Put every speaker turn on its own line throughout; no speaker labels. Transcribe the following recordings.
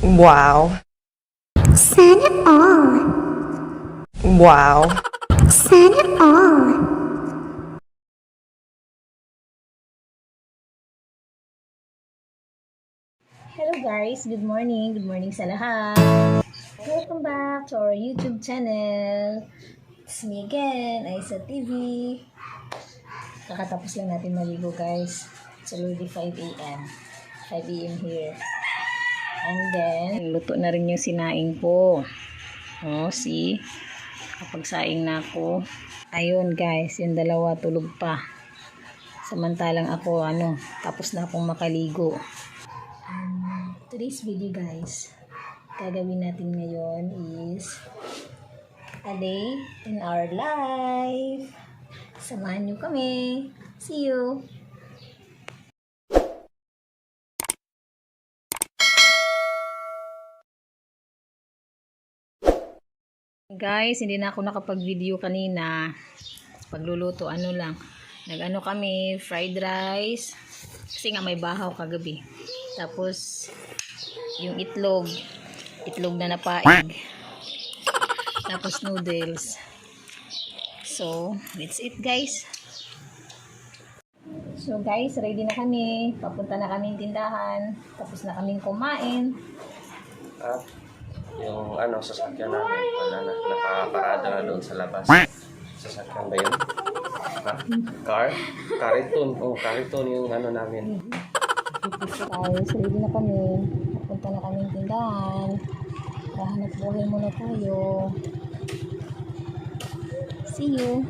Wow.
Sana all.
Wow.
Sana all.
Hello guys, good morning. Good morning sa lahat. Welcome back to our YouTube channel. It's me again, Aisa TV. Kakatapos lang natin maligo guys. It's already 5 a.m. 5 a.m. here. And then, luto na rin yung sinaing ko. Oh, see? Kapag saing na ako. Ayun guys, yung dalawa tulog pa. Samantalang ako, tapos na akong makaligo. Today's video guys, gagawin natin ngayon is a day in our life. Samahan nyo kami. See you! Guys, hindi na ako nakapag-video kanina. Pagluluto, nag-ano kami, fried rice. Kasi nga may bahaw kagabi. Tapos, yung itlog na napaig. Tapos noodles. So, that's it guys. So guys, ready na kami. Papunta na kaming tindahan. Tapos na kaming kumain.
At yung sasakyan namin, wala na, nakaparada na doon sa labas. Sasakyan ba yun? Ha? Kariton. Kariton yung namin.
Guys, ready na kami. Papunta na kaming tindahan. Hanap buhay muna tayo. See you!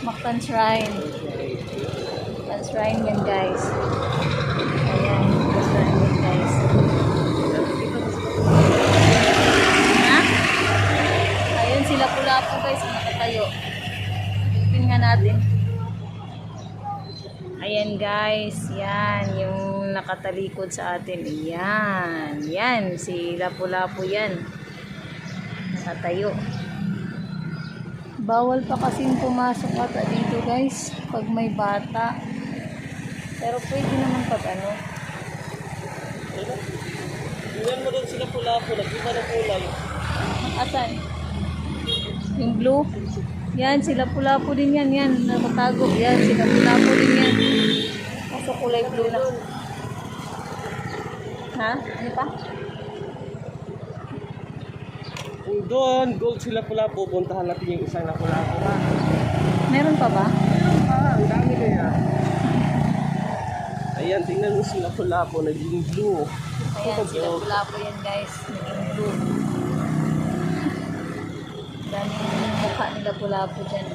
Mactan Shrine. Mactan Shrine yan guys. Ayan, Mactan Shrine yan guys. Ha? Ayun sila pula po guys, nakatayo. Tingnan nga natin. Ayan guys, yan yung nakatalikod sa atin. Yan si Lapu-Lapu yan. Nakatayo. Bawal pa kasing pumasok ata dito guys pag may bata. Pero pwede naman pag ano.
Tingnan mo doon sila Lapu-Lapu, nag-iba na kulay.
Asan? Yung blue? Yan, sila Lapu-Lapu din yan. Yan, nakatago. Yan, sila Lapu-Lapu din yan. Kaso kulay blue na. Ha? Ano pa?
Kung doon, gold sila Lapu-Lapu, puntahan natin yung isang Lapu-Lapu ha.
Meron pa ba?
Ang dami kaya. Ayan, tingnan mo sila Lapu-Lapu, naging blue.
Ayan, sila Lapu-Lapu yan guys. Naging blue. Daming mukha nila Lapu-Lapu dyan.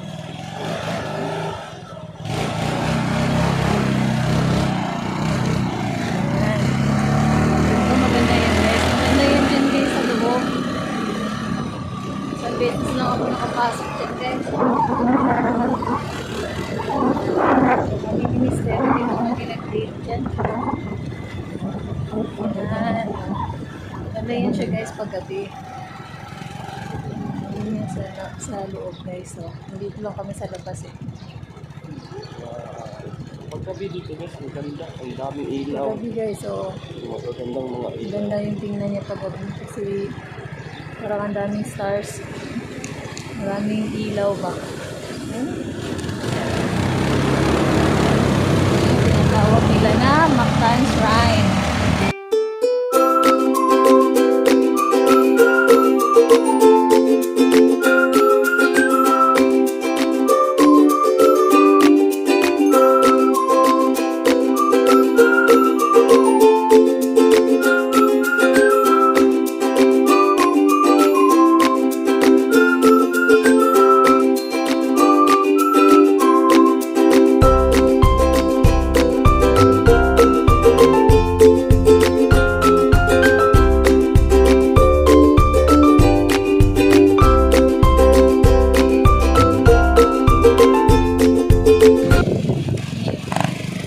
Ayan. Ito maganda yan guys. Maganda yan dyan guys sa loob. Sa beses lang ako nakapasok dyan guys. Kami ni Mister, hindi mo kami nag-date dyan. Ayan. Maganda yan siya guys paggabi. Yan sa loob guys. So, nandito lang kami sa labas eh.
Pagkabi dito guys, ang ganda, ang daming ilaw.
Paggabi guys, so
Magagandang mga ilaw.
ganda yung tingnan niya paggabi kasi parang ang daming stars. Maraming ilaw ba? Tinatawag nila na Mactan Shrine.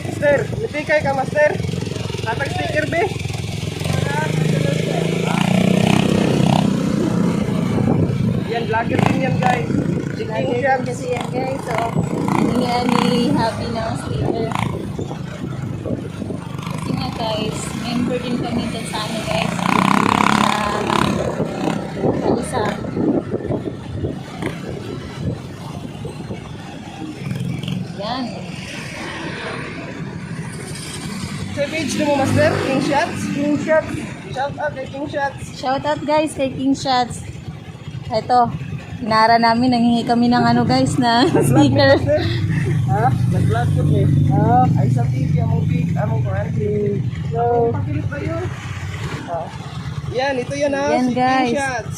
Master, litikay ka master. Atag sticker be. Yan, vlogger din yan guys.
Lagi yan kasi yan guys. So, hindi nga ni Happy ng sticker. Kasi nga guys, member din kami dyan sa ano guys. Kalisa. Yan.
Sa page mo master, King Shots. King Shots. Shout out kay King Shots.
Shout out guys kay King Shots. Ito, hinara namin, nanghingi kami ng ano guys na sticker.
Ha? Nag-vlog ko eh. Ay sa TV, among kuhanti. So, pakilip ba yun? Yan, ito yun ha.
Yan,
Si
guys.
King Shots.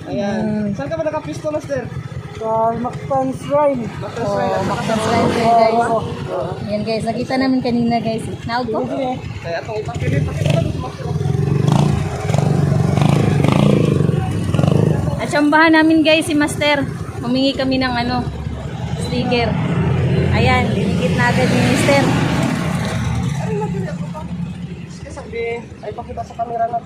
Ayan. Saan ka ba nakapisto master?
Sa Mactan Shrine.
Master
Oh,
Shrine.
Mactan Shrine kayo guys. Yan guys, nakita namin kanina guys. Naog ko?
Kaya itong ipakilip, pakilip ba ito master?
At tsambahan namin guys si Master. Humingi kami ng ano, sticker. Ayan, dinikit na agad ni Mister.
Ay, nagkili ako pa. Sige, sabi, ay pakita sa camera na.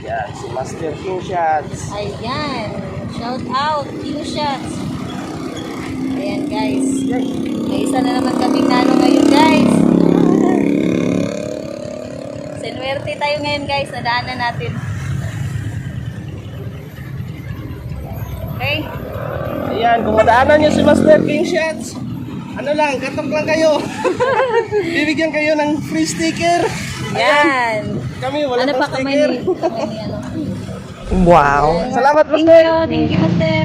Yan, si Master King Shots.
Ayan, shout out, King Shots. Ayan guys. May isa na naman kaming nano ngayon guys. Sinuwerte tayo ngayon guys, nadaanan natin. Okay?
Ayan, kung madaanan nyo si Master King Shots, ano lang, katok lang kayo. Bibigyan kayo ng free sticker.
Yan.
Kami, wala
Ano pa
pang
kamay
sticker.
ni, kamay ni ano.
Wow.
Salamat,
Thank
Master.
you, thank you Master.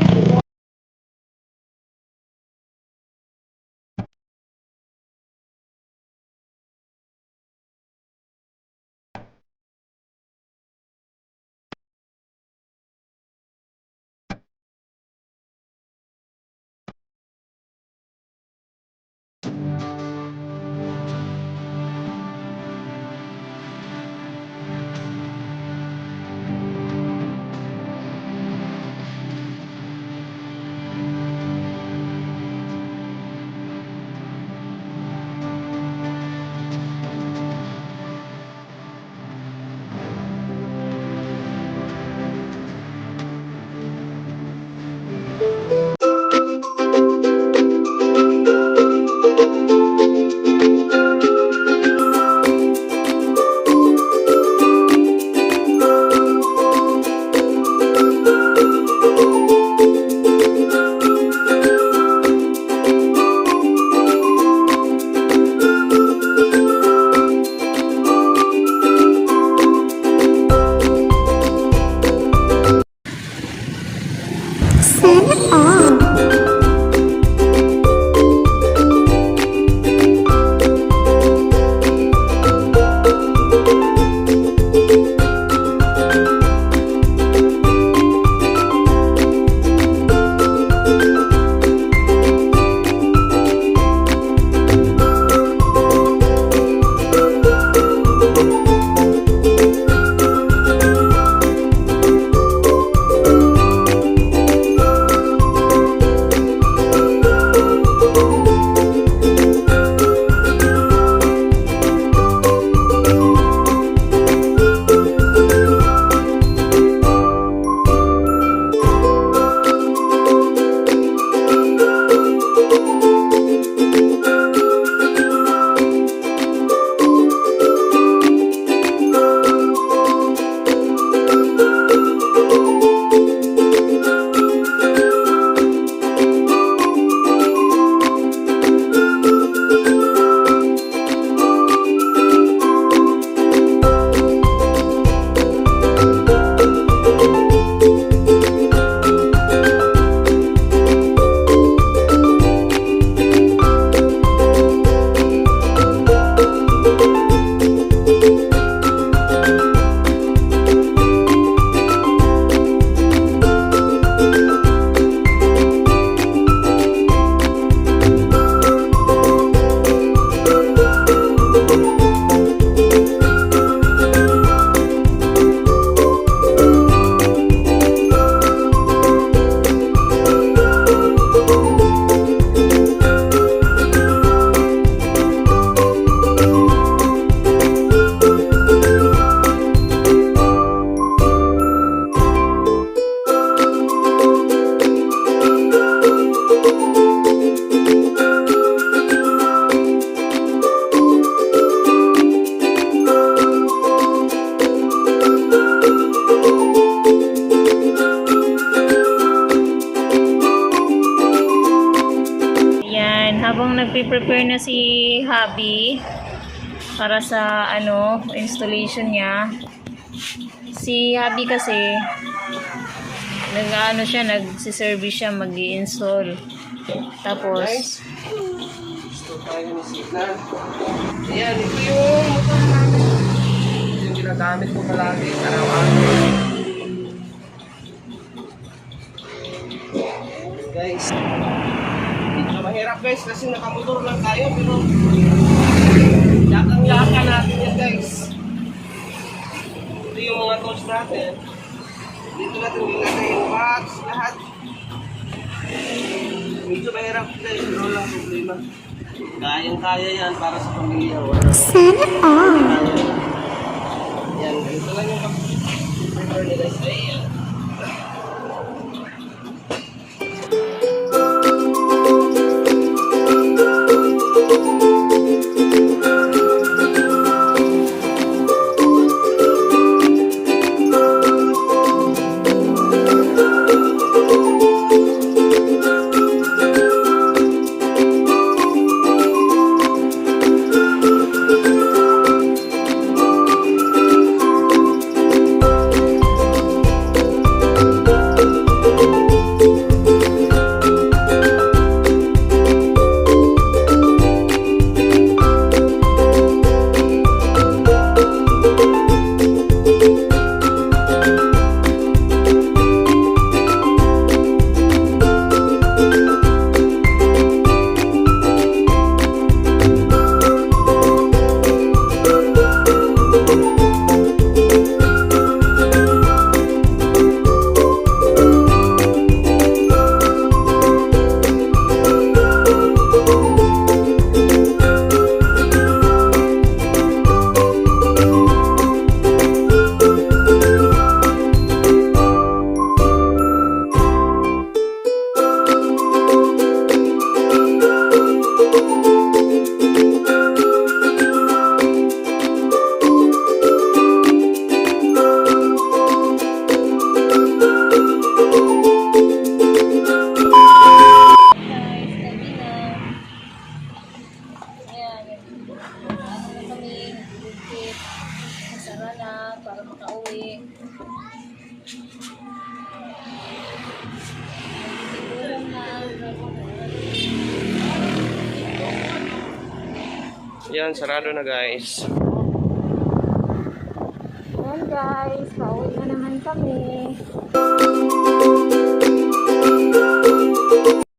nag-prepare na si Habi para sa installation niya. Si Habi kasi nagsi-service siya, mag-i-install. Tapos
Gusto tayo ni Signa. Ayan, ito yung motor namin. Ito yung ginagamit ko palagi. Araw-araw. Guys, medyo mahirap guys kasi nakamotor lang tayo pero yakang-yakan natin yan guys. Ito yung mga tools natin. Dito natin nilagay yung box, lahat. Medyo mahirap guys, pero lang problema. Kayang-kaya yan para sa pamilya.
Sana all.
Yan, ito lang yung pag-prepare nila sa iyo.
Para makauwi.
Yan, sarado na guys.
Yan guys, pauwi na naman kami.